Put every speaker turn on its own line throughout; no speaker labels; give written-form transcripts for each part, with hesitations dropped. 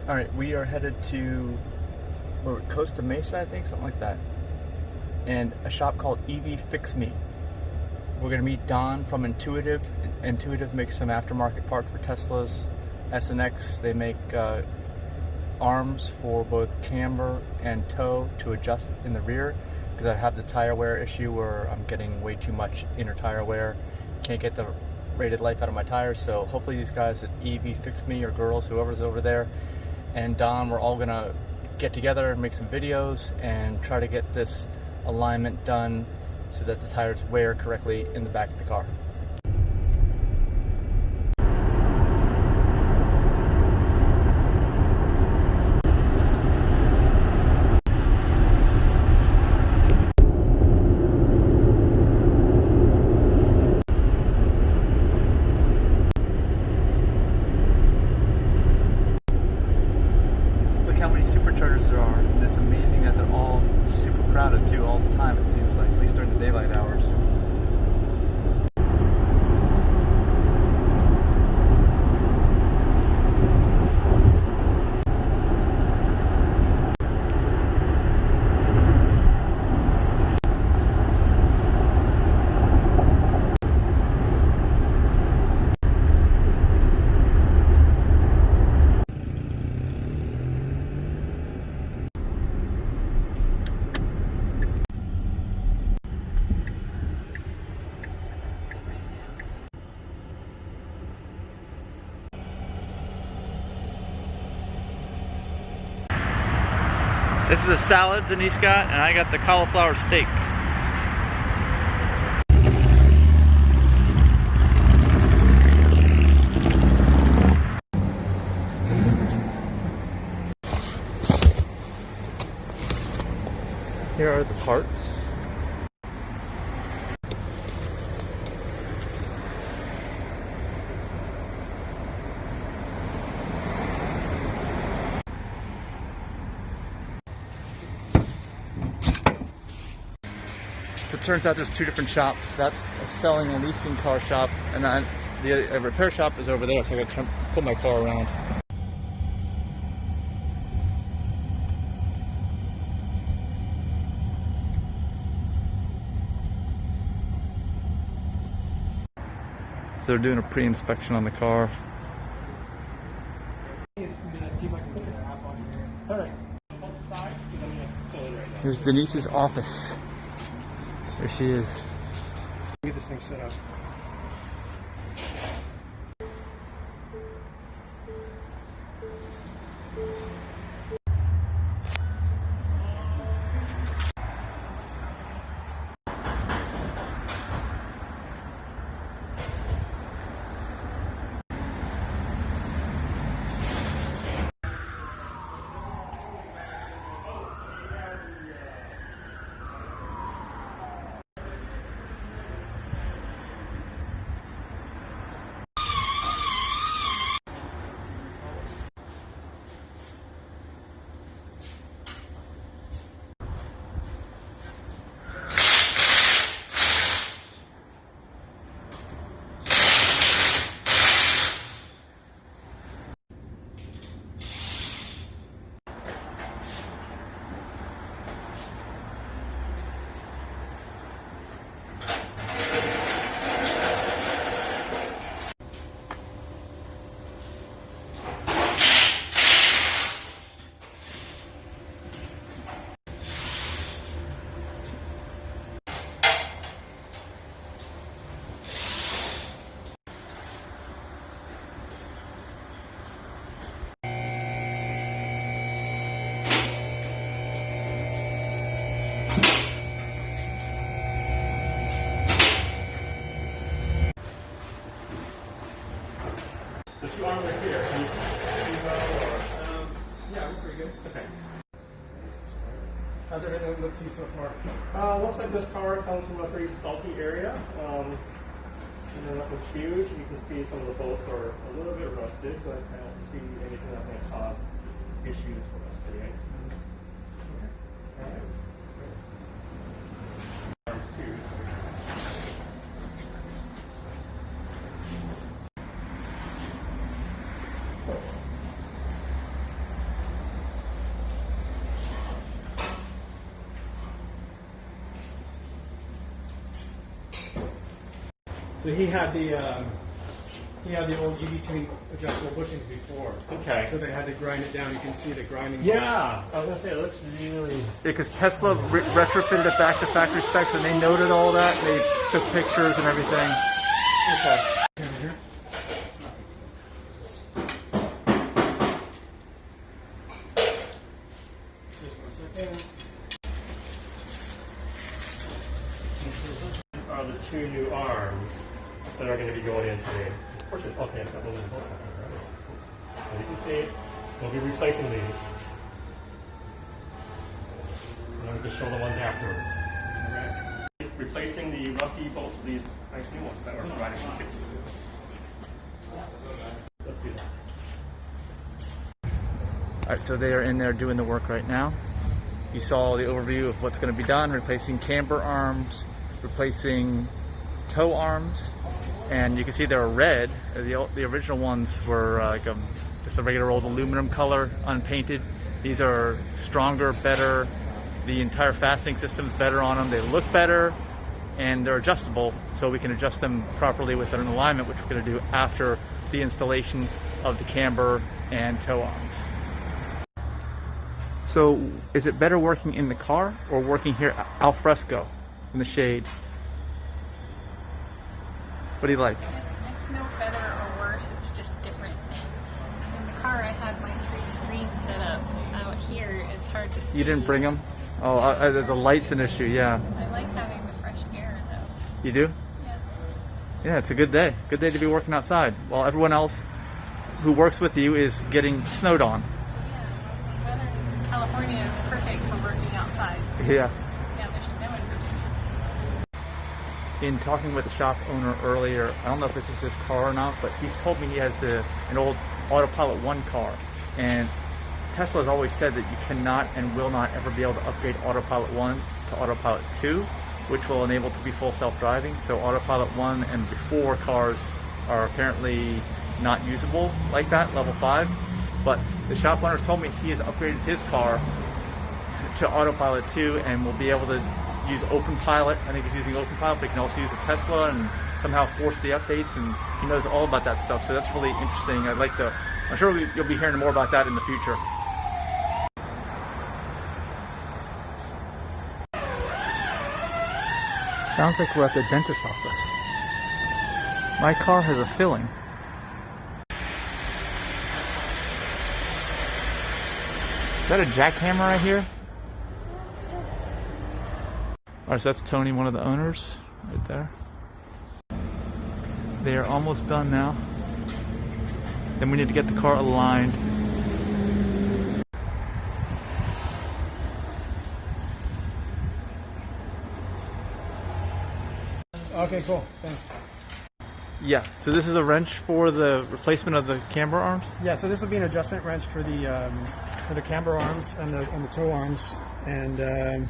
Alright, we are headed to Costa Mesa, I think, something like that. And a shop called Fix Me. We're going to meet Don from n2itive. n2itive makes some aftermarket parts for Teslas, SNX. They make arms for both camber and toe to adjust in the rear, because I have the tire wear issue where I'm getting way too much inner tire wear. Can't get the rated life out of my tires, so hopefully these guys at Fix Me, or girls, whoever's over there, and Don, we're all gonna get together and make some videos and try to get this alignment done so that the tires wear correctly in the back of the car. How many superchargers there are, and it's amazing that they're all super crowded too all the time, it seems like, at least during the daylight hours. This is a salad Denise got, and I got the cauliflower steak. Here are the parts. So it turns out there's two different shops. That's a selling and leasing car shop, and then the repair shop is over there, so I gotta pull my car around. So they're doing a pre-inspection on the car. Here's Denise's office. There she is.
Get this thing set up.
The two arms are here. Can you see well, or?
Yeah, we're pretty good.
Okay.
How's everything look to you so far?
Looks like this car comes from a pretty salty area. And they're not huge. You can see some of the bolts are a little bit rusted, but I don't see anything that's going to cause issues for us today. Alright. Arms too.
So he had the old EV tuning adjustable bushings before.
Okay.
So they had to grind it down. You can see the grinding.
Yeah, I was gonna say it looks really.
Yeah, because Tesla retrofitted it back to factory specs, and they noted all that. They took pictures and everything.
Okay.
Over here. Just 1 second.
Are the 2 new arms that are going to be going in today? Of course, it's okay. It's got those in both sides, right? So you can see we'll be replacing these. And I'm going to show the ones afterward. Alright. Replacing the rusty bolts with these nice new ones that are provided from Ketter. Let's do that.
All right, so they are in there doing the work right now. You saw the overview of what's going to be done, replacing camber arms, replacing toe arms, and you can see they're red. The original ones were like just a regular old aluminum color, unpainted. These are stronger, better. The entire fastening system's better on them. They look better, and they're adjustable, so we can adjust them properly with an alignment, which we're going to do after the installation of the camber and toe arms. So, is it better working in the car or working here al fresco in the shade? What do you like?
It's no better or worse, it's just different. In the car I had my 3 screens set up. Out here it's hard to see.
You didn't bring them? Oh, the light's an issue, yeah.
I like having the fresh air though.
You do?
Yeah.
Yeah, it's a good day. Good day to be working outside, while everyone else who works with you is getting snowed on.
Yeah. Weather in California is perfect for working outside.
Yeah.
Yeah, there's snow in Virginia.
In talking with the shop owner earlier, I don't know if this is his car or not, but he told me he has an old Autopilot 1 car, and Tesla has always said that you cannot and will not ever be able to upgrade Autopilot 1 to Autopilot 2, which will enable it to be full self-driving. So Autopilot 1 and before cars are apparently not usable like that, level 5. But the shop owner told me he has upgraded his car to Autopilot 2 and will be able to use OpenPilot. I think he's using OpenPilot, but he can also use a Tesla and somehow force the updates, and he knows all about that stuff. So that's really interesting. I'm sure you'll be hearing more about that in the future. Sounds like we're at the dentist's office. My car has a filling. Is that a jackhammer right here? Alright, so that's Tony, one of the owners, right there. They are almost done now. Then we need to get the car aligned.
Okay, cool. Thanks.
Yeah, so this is a wrench for the replacement of the camber arms?
Yeah, so this will be an adjustment wrench for the camber arms and the toe arms, and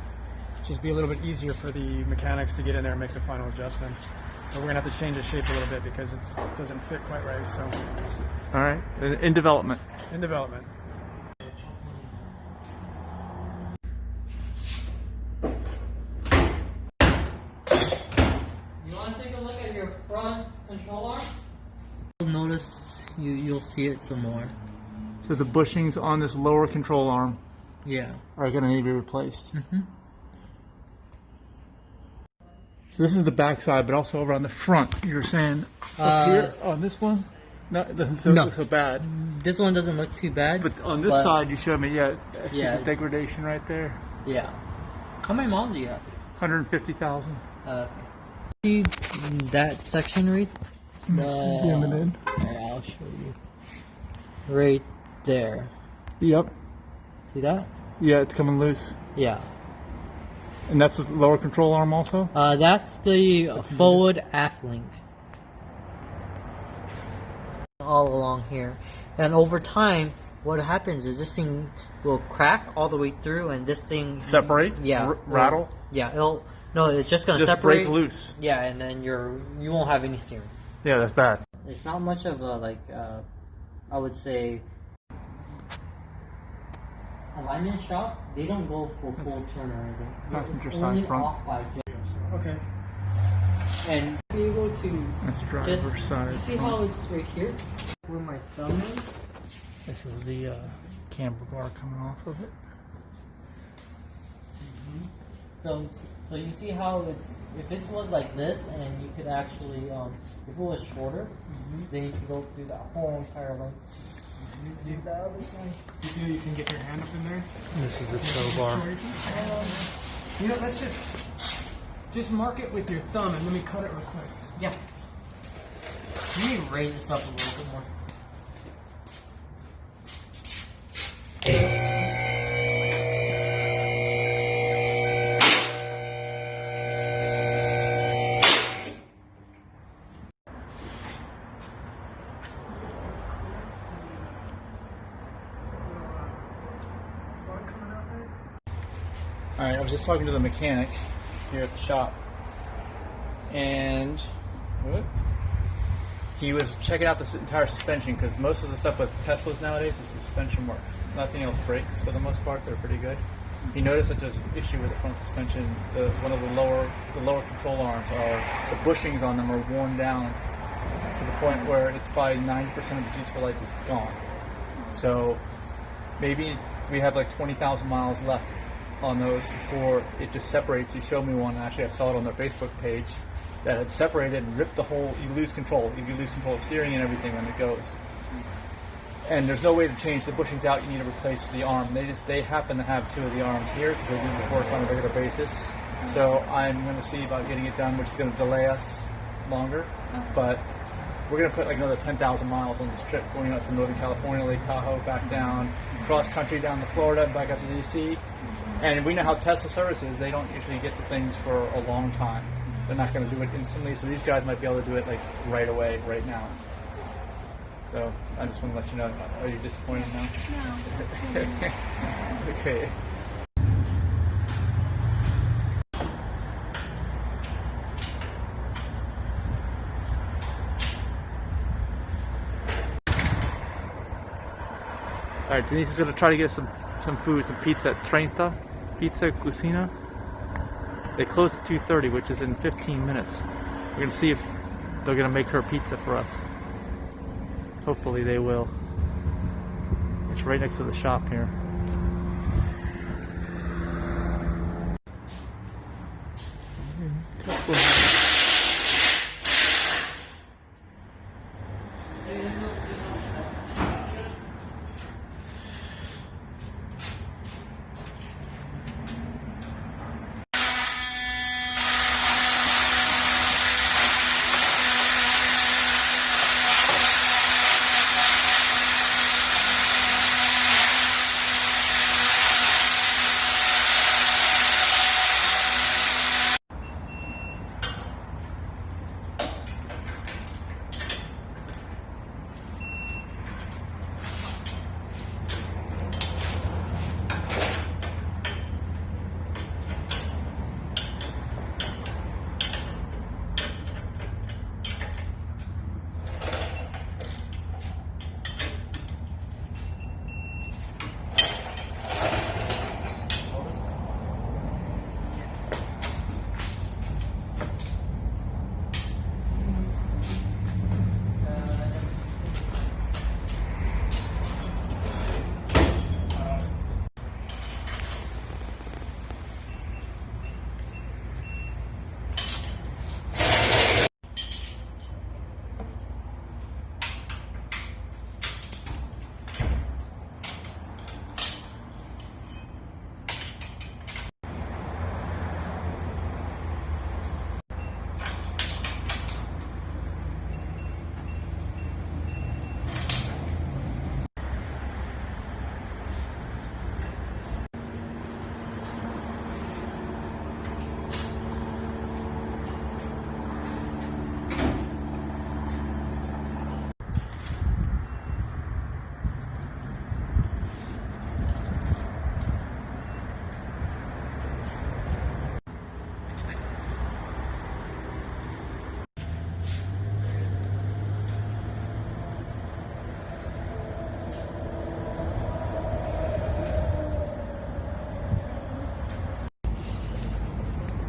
just be a little bit easier for the mechanics to get in there and make the final adjustments. But we're gonna have to change the shape a little bit because it doesn't fit quite right. So,
all right, in development.
In development.
You want to take a look at your front control arm? You'll notice you'll see it some more.
So the bushings on this lower control arm
Yeah.
are going to need to be replaced.
Mm-hmm.
So this is the back side, but also over on the front. You were saying up here on this one? No, it doesn't look so bad.
This one doesn't look too bad.
But on this side, you showed me, I see
Yeah.
the degradation right there.
Yeah. How many miles do you have?
150,000.
Okay. See that section right?
Zoom it in.
Yeah, I'll show you. Right there.
Yep.
See that?
Yeah, it's coming loose.
Yeah.
And that's the lower control arm also?
That's the forward aft link. All along here. And over time, what happens is this thing will crack all the way through, and this thing...
Separate?
Yeah.
Rattle?
Yeah, No, it's just going to
Just
separate.
break loose.
Yeah, and then you won't have any steering.
Yeah, that's bad.
It's not much of a, I would say... Alignment shops, they don't go for full turn or anything.
Passenger
It's
side
only
front.
off by just...
Okay.
And You go to
That's driver side.
see how it's right here where my thumb is.
This is the camber bar coming off of it.
So you see how it's, if this was like this and you could actually if it was shorter, then you could go through that whole entire length. Do the other side.
You feel you can get your hand up in there?
This is a tow bar.
You know, let's just mark it with your thumb and let me cut it real quick.
Yeah. You need to raise this up a little bit more.
Alright, I was just talking to the mechanic here at the shop, and he was checking out the entire suspension, because most of the stuff with Teslas nowadays, the suspension works. Nothing else breaks for the most part. They're pretty good. He noticed that there's an issue with the front suspension. One of the lower control arms, the bushings on them are worn down to the point where it's probably 90% of its useful life is gone. So maybe we have like 20,000 miles left on those before it just separates. He showed me one, actually I saw it on their Facebook page, that had separated and ripped the whole, you lose control of steering and everything when it goes. And there's no way to change the bushings out. You need to replace the arm. They happen to have 2 of the arms here because they do work on a regular basis. So I'm going to see about getting it done, which is going to delay us longer, but we're going to put like another 10,000 miles on this trip, going out to Northern California, Lake Tahoe, back down, cross country down to Florida, and back up to DC. And we know how Tesla service is. They don't usually get to things for a long time. They're not going to do it instantly, so these guys might be able to do it like right away, right now. So I just want to let you know. Are you disappointed now?
No.
Okay. Alright, Denise is going to try to get some food, some pizza at 30 Pizza Cucina. They close at 2:30, which is in 15 minutes. We're going to see if they're going to make her pizza for us. Hopefully they will. It's right next to the shop here.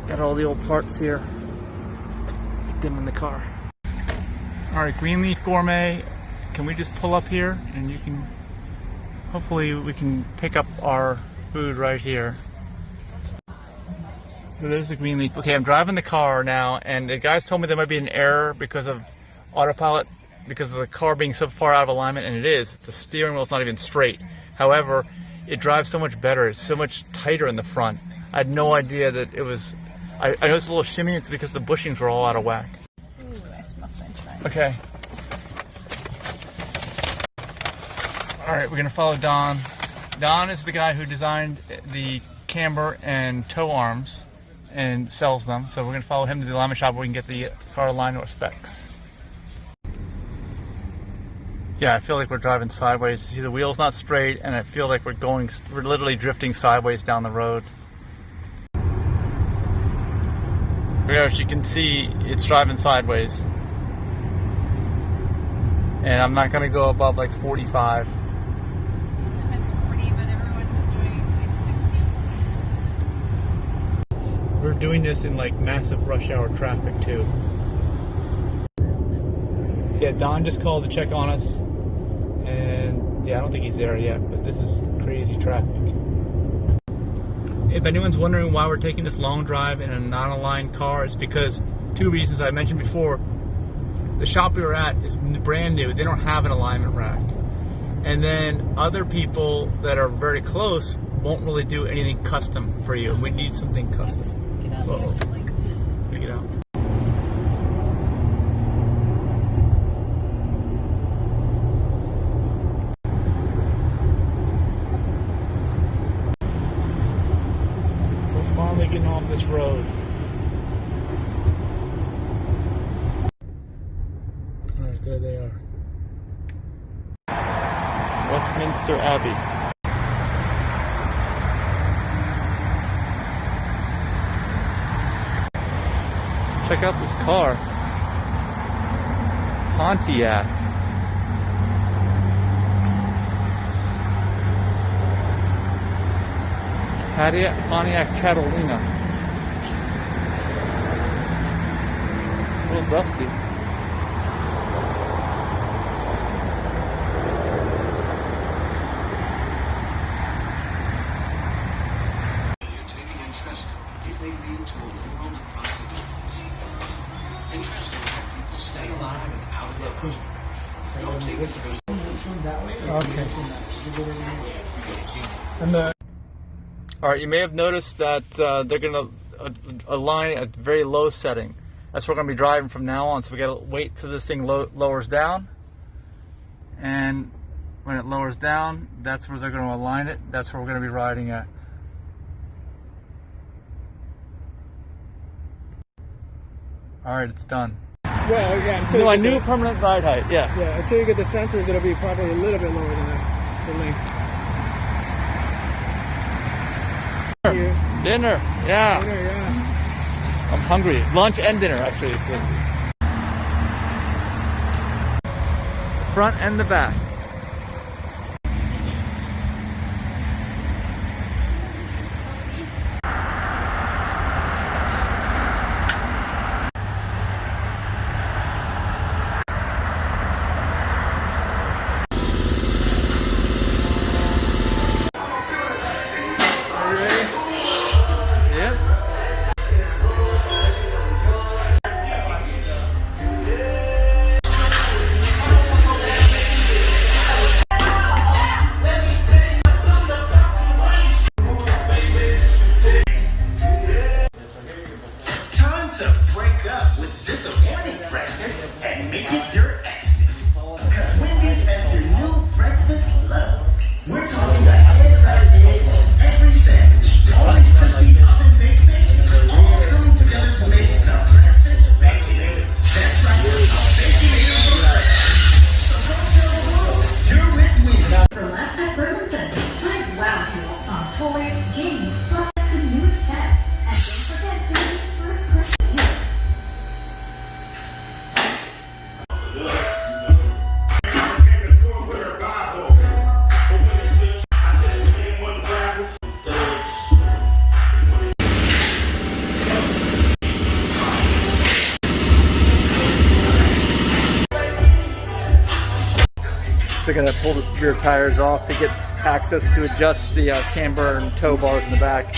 Got all the old parts here. getting in the car. All right, Greenleaf Gourmet. Can we just pull up here and you can, hopefully we can pick up our food right here. So there's the Greenleaf. Okay, I'm driving the car now, and the guys told me there might be an error because of autopilot, because of the car being so far out of alignment, and it is. The steering wheel's not even straight. However, it drives so much better. It's so much tighter in the front. I had no idea that it was. I know it's a little shimmy. It's because the bushings were all out of whack.
Ooh, I smell French fries.
Okay. All right, we're gonna follow Don. Don is the guy who designed the camber and tow arms and sells them. So we're gonna follow him to the alignment shop where we can get the car aligned to our specs. Yeah, I feel like we're driving sideways. See, the wheel's not straight, and I feel like we're literally drifting sideways down the road. As you can see, it's driving sideways. And I'm not gonna go above like 45.
Speed limit's 40, but everyone's doing like 60.
We're doing this in like massive rush hour traffic too. Yeah, Don just called to check on us, and yeah, I don't think he's there yet, but this is crazy traffic. If anyone's wondering why we're taking this long drive in a non-aligned car, it's because two reasons I mentioned before. The shop we were at is brand new. They don't have an alignment rack. And then other people that are very close won't really do anything custom for you. We need something custom.
Get out of the
Pick it out. We're finally getting off this road. Alright, there they are. Westminster Abbey. Check out this car. Pontiac. Pontiac Catalina. A little dusty.
You're taking interest, it may lead to a world of possibilities. Interesting that people stay alive and out of the hospital. Don't take interest.
Okay. And
Alright, you may have noticed that they're going to align at very low setting. That's where we're going to be driving from now on, so we got to wait till this thing lowers down. And when it lowers down, that's where they're going to align it. That's where we're going to be riding at. Alright, it's done.
well, yeah, until
No, I
you get
knew
the-
permanent ride height, yeah.
Yeah, until you get the sensors, it'll be probably a little bit lower than the links.
Dinner, yeah.
Dinner, yeah.
I'm hungry. Lunch and dinner, actually. It's the front and the back. they're going to pull the rear tires off to get access to adjust the camber and tow bars in the back.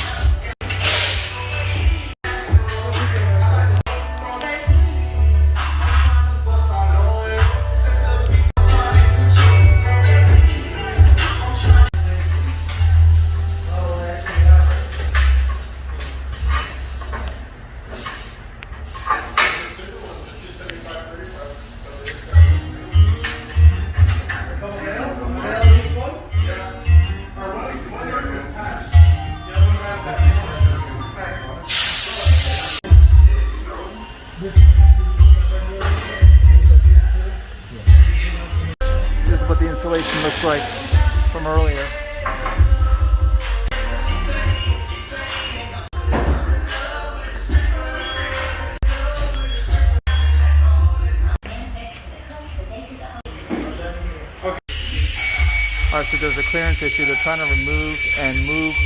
This is what the insulation looks like from earlier. Alright, so there's a clearance issue. They're trying to move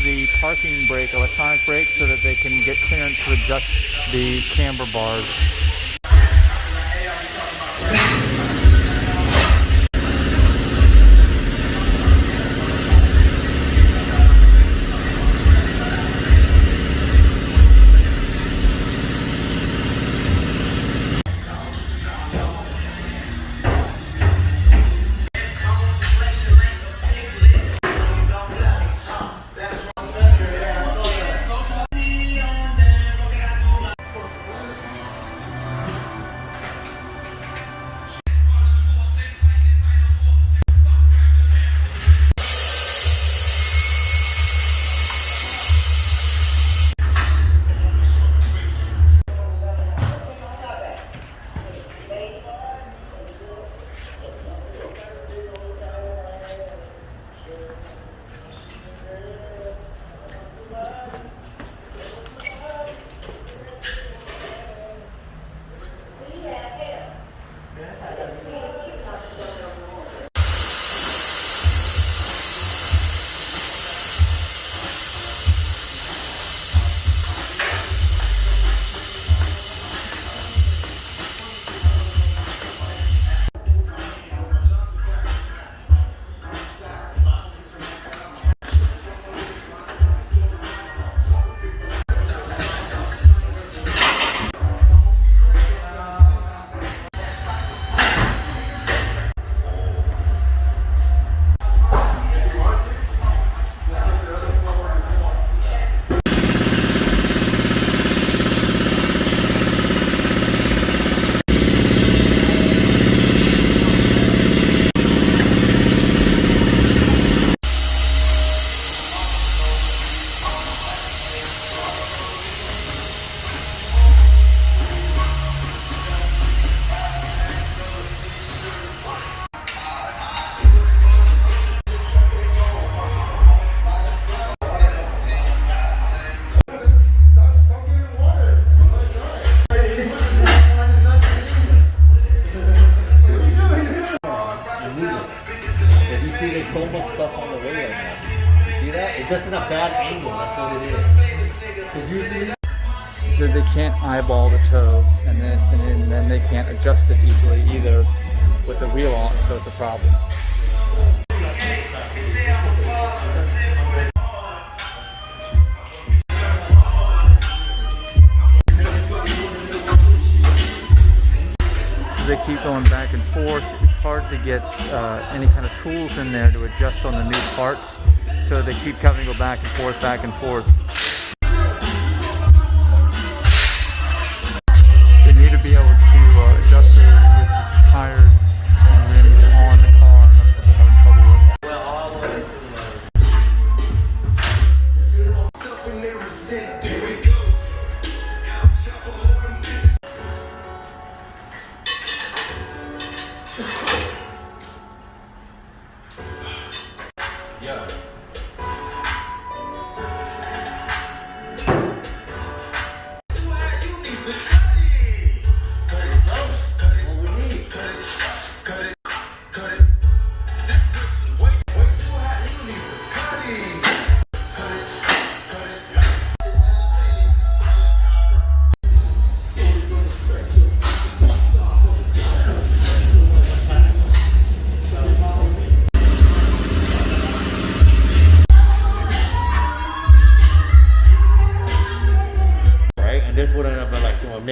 the parking brake, electronic brake, so that they can get clearance to adjust the camber bars.
So much stuff on the way right now. See that? It's just in a bad angle. That's what it is. Did you see?
He said they can't eyeball the toe, and then they can't adjust it easily either with the wheel on, so it's a problem. They keep going back and forth. It's hard to get any kind of tools in there to adjust on the new parts, so they keep having to go back and forth, back and forth. They need to be able to adjust it with the tires and rims on the car, and that's what they're having trouble with.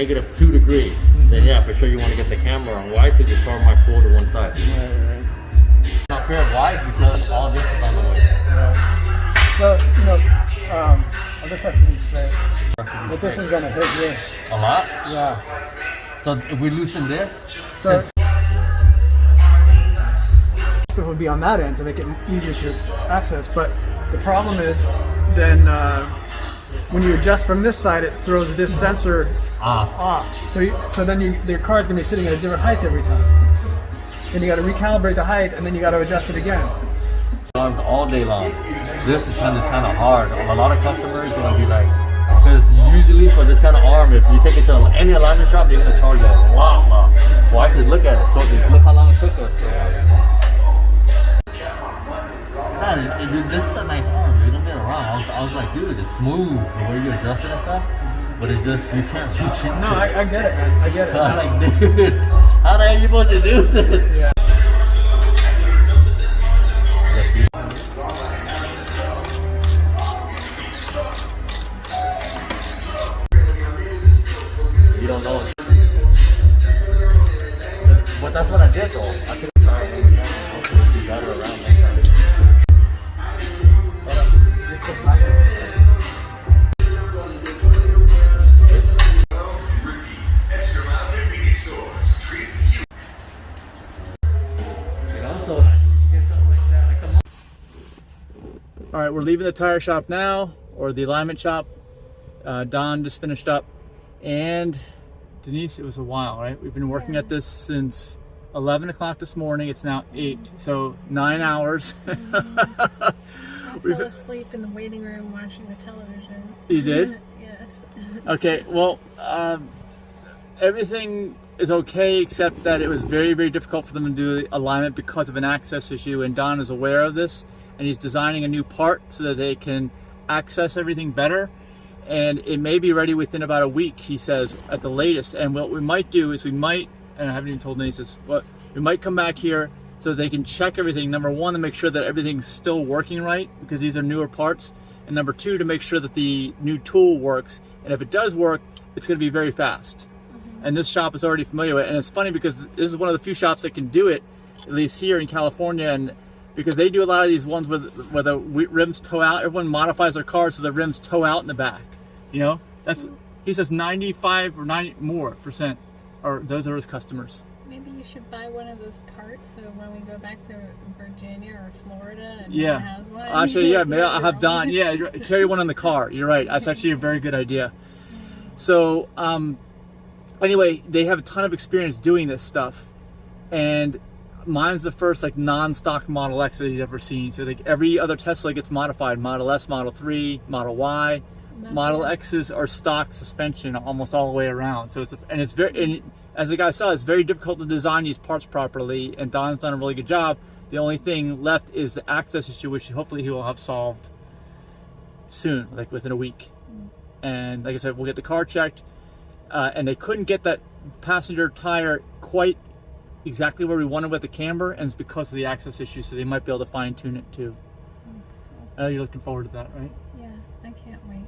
-2 degrees, then yeah, for sure you want to get the camber on. Why? Because your car might pull to one side.
Right.
Up here, why? Because all this is on the way.
So, you know, this has to be straight. But this is going to hit here.
A lot?
Yeah.
So if we loosen this,
So it would be on that end to make it easier to access. But the problem is then when you adjust from this side, it throws this sensor off. So then your car is going to be sitting at a different height every time. Then you got to recalibrate the height, and then you got to adjust it again.
all day long. This is kind of hard. A lot of customers are gonna be like, because usually for this kind of arm, if you take it to any alignment shop, they're gonna charge you a lot. Well, I can look at it. So look how long it took us. Man, this is a nice arm. You don't get it wrong. I was like, dude, it's smooth the way you adjust it and stuff. But it's just, you can't reach it.
No, I get it, man. I get it.
I was like, dude, how the hell are you supposed to do this?
Yeah.
You don't know. But that's what I did though. I could hopefully got it around next time.
All right, we're leaving the tire shop now, or the alignment shop. Don just finished up, and Denise, it was a while, right? We've been working at this since 11 o'clock this morning. It's now 8, so 9 hours.
I fell asleep in the waiting room watching the television.
You did?
Yes.
Okay, well, everything is okay except that it was very, very difficult for them to do the alignment because of an access issue, and Don is aware of this, and he's designing a new part so that they can access everything better. And it may be ready within about a week, he says, at the latest. And what we might do is and I haven't even told Denise this, but we might come back here so they can check everything. Number one, to make sure that everything's still working right, because these are newer parts. And number two, to make sure that the new tool works. And if it does work, it's going to be very fast. And this shop is already familiar with it. And it's funny because this is one of the few shops that can do it, at least here in California. And because they do a lot of these ones where the rims toe out. Everyone modifies their cars so the rims toe out in the back. You know, he says 95 or 90% or those are his customers.
Maybe you should buy one of those parts so when we go back to Virginia or Florida and
Yeah,
Don has one.
actually, yeah, maybe I'll have Don. Yeah, carry one in the car. You're right. That's actually a very good idea. So, anyway, they have a ton of experience doing this stuff, and mine's the first like non-stock Model X that he's ever seen. So like every other Tesla gets modified: Model S, Model 3, Model Y. Model X's are stock suspension almost all the way around. So it's very, as the guy saw, it's very difficult to design these parts properly, and Don's done a really good job. The only thing left is the access issue, which hopefully he will have solved soon, like within a week. And like I said, we'll get the car checked, and they couldn't get that passenger tire quite exactly where we wanted with the camber, and it's because of the access issue, so they might be able to fine tune it too. I know you're looking forward to that, right?
Yeah, I can't wait.